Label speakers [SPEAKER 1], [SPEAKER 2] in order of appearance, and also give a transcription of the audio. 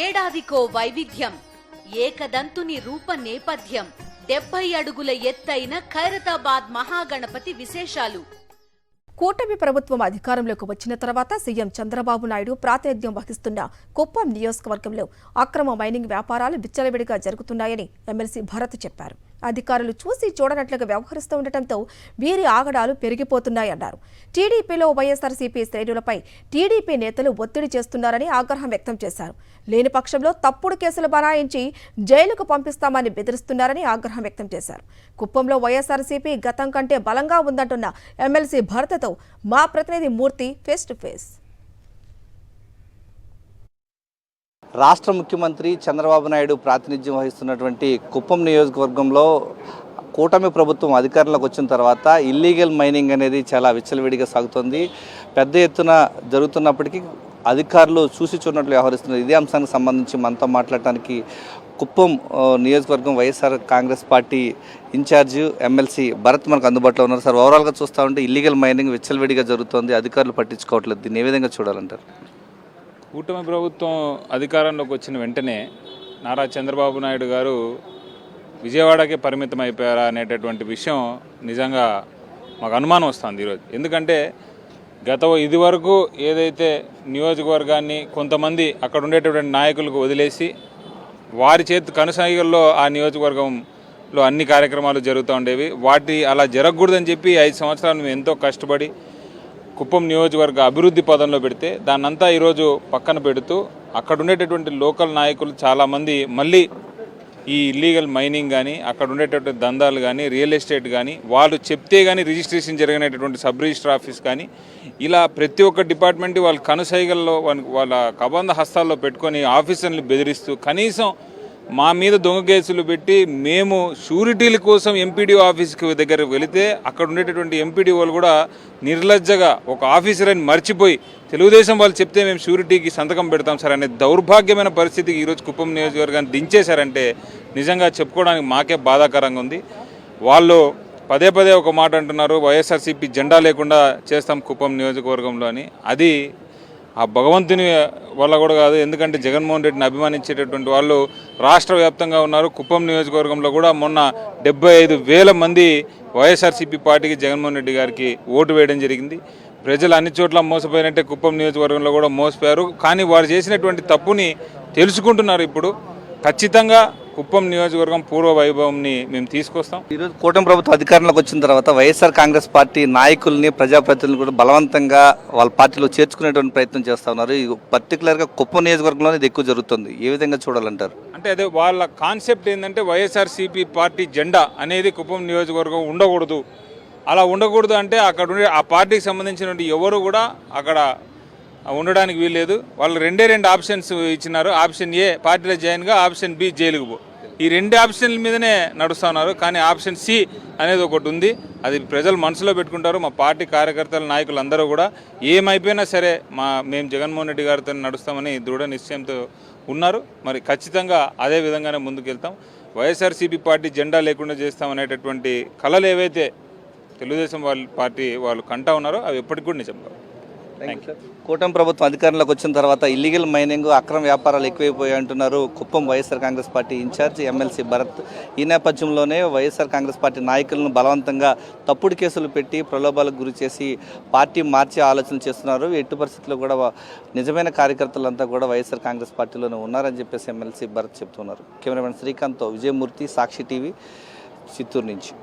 [SPEAKER 1] ఏడాదికో వైవిధ్యం, ఏకదంతుని రూప నేపథ్యం, 70 అడుగుల ఎత్తైన ఖైరతాబాద్ మహాగణపతి విశేషాలు.
[SPEAKER 2] కూటమి ప్రభుత్వం అధికారంలోకి వచ్చిన తర్వాత సీఎం చంద్రబాబు నాయుడు ప్రాతినిధ్యం వహిస్తున్న కుప్పం నియోజకవర్గంలో అక్రమ మైనింగ్ వ్యాపారాలు విచ్చలవిడిగా జరుగుతున్నాయని ఎమ్మెల్సీ భరత్ చెప్పారు. అధికారులు చూసి చూడనట్లుగా వ్యవహరిస్తూ ఉండటంతో వీరి ఆగడాలు పెరిగిపోతున్నాయన్నారు. టీడీపీలో వైఎస్ఆర్సీపీ శ్రేణులపై టీడీపీ నేతలు ఒత్తిడి చేస్తున్నారని ఆగ్రహం వ్యక్తం చేశారు. లేని పక్షంలో తప్పుడు కేసులు బనాయించి జైలుకు పంపిస్తామని బెదిరిస్తున్నారని ఆగ్రహం వ్యక్తం చేశారు. కుప్పంలో వైఎస్ఆర్సీపీ గతం కంటే బలంగా ఉందంటున్న ఎమ్మెల్సీ భరత్తో మా ప్రతినిధి మూర్తి ఫేస్ టు ఫేస్.
[SPEAKER 3] రాష్ట్ర ముఖ్యమంత్రి చంద్రబాబు నాయుడు ప్రాతినిధ్యం వహిస్తున్నటువంటి కుప్పం నియోజకవర్గంలో కూటమి ప్రభుత్వం అధికారంలోకి వచ్చిన తర్వాత ఇల్లీగల్ మైనింగ్ అనేది చాలా విచ్చలవిడిగా సాగుతుంది. పెద్ద ఎత్తున జరుగుతున్నప్పటికీ అధికారులు చూసి చూడనట్లు వ్యవహరిస్తున్నారు. ఇదే అంశానికి సంబంధించి మనతో మాట్లాడటానికి కుప్పం నియోజకవర్గం వైఎస్ఆర్ కాంగ్రెస్ పార్టీ ఇన్ఛార్జ్ ఎమ్మెల్సీ భరత్ మనకు అందుబాటులో ఉన్నారు. సార్, ఓవరాల్గా చూస్తూ ఉంటే ఇల్లీగల్ మైనింగ్ విచ్చలవిడిగా జరుగుతుంది, అధికారులు పట్టించుకోవట్లేదు. దీన్ని ఏ విధంగా చూడాలంటారు?
[SPEAKER 4] కూటమి ప్రభుత్వం అధికారంలోకి వచ్చిన వెంటనే నారా చంద్రబాబు నాయుడు గారు విజయవాడకే పరిమితం అయిపోయారా అనేటటువంటి విషయం నిజంగా మాకు అనుమానం వస్తుంది ఈరోజు. ఎందుకంటే ఇదివరకు ఏదైతే నియోజకవర్గాన్ని కొంతమంది అక్కడ ఉండేటటువంటి నాయకులకు వదిలేసి వారి చేతి కనుసైగల్లో ఆ నియోజకవర్గంలో అన్ని కార్యక్రమాలు జరుగుతూ ఉండేవి. వాటి అలా జరగకూడదని చెప్పి 5 సంవత్సరాలు మేము ఎంతో కష్టపడి కుప్పం నియోజకవర్గ అభివృద్ధి పదంలో పెడితే దాన్నంతా ఈరోజు పక్కన పెడుతూ అక్కడ ఉండేటటువంటి లోకల్ నాయకులు చాలామంది మళ్ళీ ఈ ఇల్లీగల్ మైనింగ్ కానీ అక్కడ ఉండేటటువంటి దందాలు కానీ రియల్ ఎస్టేట్ కానీ వాళ్ళు చెప్తే కానీ రిజిస్ట్రేషన్ జరిగినటువంటి సబ్ రిజిస్టర్ ఆఫీస్ కానీ ఇలా ప్రతి ఒక్క డిపార్ట్మెంట్ వాళ్ళ కనుసైగల్లో వాళ్ళ కబంధ హస్తాల్లో పెట్టుకొని ఆఫీసర్ని బెదిరిస్తూ కనీసం మా మీద దొంగ కేసులు పెట్టి మేము షూరిటీల కోసం ఎంపీడీఓ ఆఫీస్కి దగ్గర వెళితే అక్కడ ఉండేటటువంటి ఎంపీడీఓలు కూడా నిర్లజ్జగా ఒక ఆఫీసర్ అని మర్చిపోయి తెలుగుదేశం వాళ్ళు చెప్తే మేము షూరిటీకి సంతకం పెడతాం సార్ అనే దౌర్భాగ్యమైన పరిస్థితికి ఈరోజు కుప్పం నియోజకవర్గాన్ని దించేశారంటే నిజంగా చెప్పుకోవడానికి మాకే బాధాకరంగా ఉంది. వాళ్ళు పదే ఒక మాట అంటున్నారు, వైఎస్ఆర్సీపీ జెండా లేకుండా చేస్తాం కుప్పం నియోజకవర్గంలో అని. అది ఆ భగవంతుని వల్ల కూడా కాదు. ఎందుకంటే జగన్మోహన్ రెడ్డిని అభిమానించేటటువంటి వాళ్ళు రాష్ట్ర వ్యాప్తంగా ఉన్నారు. కుప్పం నియోజకవర్గంలో కూడా మొన్న 75,000 మంది వైఎస్ఆర్సీపీ పార్టీకి జగన్మోహన్ రెడ్డి గారికి ఓటు వేయడం జరిగింది. ప్రజలు అన్ని చోట్ల మోసపోయినట్టే కుప్పం నియోజకవర్గంలో కూడా మోసపోయారు. కానీ వారు చేసినటువంటి తప్పుని తెలుసుకుంటున్నారు. ఇప్పుడు ఖచ్చితంగా కుప్పం నియోజకవర్గం పూర్వ వైభవంని మేము తీసుకొస్తాం.
[SPEAKER 3] ఈరోజు కూటమి ప్రభుత్వం అధికారంలోకి వచ్చిన తర్వాత వైఎస్ఆర్ కాంగ్రెస్ పార్టీ నాయకుల్ని ప్రజాప్రతినిధులు కూడా బలవంతంగా వాళ్ళ పార్టీలో చేర్చుకునేటువంటి ప్రయత్నం చేస్తూ ఉన్నారు. పర్టికులర్గా కుప్పం నియోజకవర్గంలోనే ఇది ఎక్కువ జరుగుతుంది. ఏ విధంగా చూడాలంటారు?
[SPEAKER 4] అంటే అదే వాళ్ళ కాన్సెప్ట్ ఏంటంటే వైఎస్ఆర్సీపీ పార్టీ జెండా అనేది కుప్పం నియోజకవర్గం ఉండకూడదు. అలా ఉండకూడదు అంటే అక్కడ ఉండే ఆ పార్టీకి సంబంధించినటువంటి ఎవరు కూడా అక్కడ ఉండడానికి వీల్లేదు. వాళ్ళు 2 ఆప్షన్స్ ఇచ్చినారు. ఆప్షన్ ఏ పార్టీలో జాయిన్గా, ఆప్షన్ బి జైలుకు పో. ఈ 2 ఆప్షన్ల మీదనే నడుస్తూ ఉన్నారు. కానీ ఆప్షన్ సి అనేది ఒకటి ఉంది. అది ప్రజలు మనసులో పెట్టుకుంటారు. మా పార్టీ కార్యకర్తల నాయకులు అందరూ కూడా ఏమైపోయినా సరే మేము జగన్మోహన్ రెడ్డి గారితో నడుస్తామని దృఢ నిశ్చయంతో ఉన్నారు. మరి ఖచ్చితంగా అదే విధంగానే ముందుకెళ్తాం. వైఎస్ఆర్సీపీ పార్టీ జెండా లేకుండా చేస్తామనేటటువంటి కళలు ఏవైతే తెలుగుదేశం పార్టీ వాళ్ళు కంటా ఉన్నారో అవి ఎప్పటికి కూడా నిజం కావు.
[SPEAKER 3] కూటమి ప్రభుత్వం అధికారంలోకి వచ్చిన తర్వాత ఇల్లీగల్ మైనింగ్ అక్రమ వ్యాపారాలు ఎక్కువైపోయాయి అంటున్నారు కుప్పం వైఎస్ఆర్ కాంగ్రెస్ పార్టీ ఇన్ఛార్జ్ ఎమ్మెల్సీ భరత్. ఈ నేపథ్యంలోనే వైఎస్ఆర్ కాంగ్రెస్ పార్టీ నాయకులను బలవంతంగా తప్పుడు కేసులు పెట్టి ప్రలోభాలకు గురి చేసి పార్టీ మార్చే ఆలోచన చేస్తున్నారు. ఎట్టి పరిస్థితుల్లో కూడా నిజమైన కార్యకర్తలంతా కూడా వైఎస్ఆర్ కాంగ్రెస్ పార్టీలోనే ఉన్నారని చెప్పేసి ఎమ్మెల్సీ భరత్ చెప్తున్నారు. కెమెరామెన్ శ్రీకాంత్తో విజయమూర్తి, సాక్షి టీవీ, చిత్తూరు నుంచి.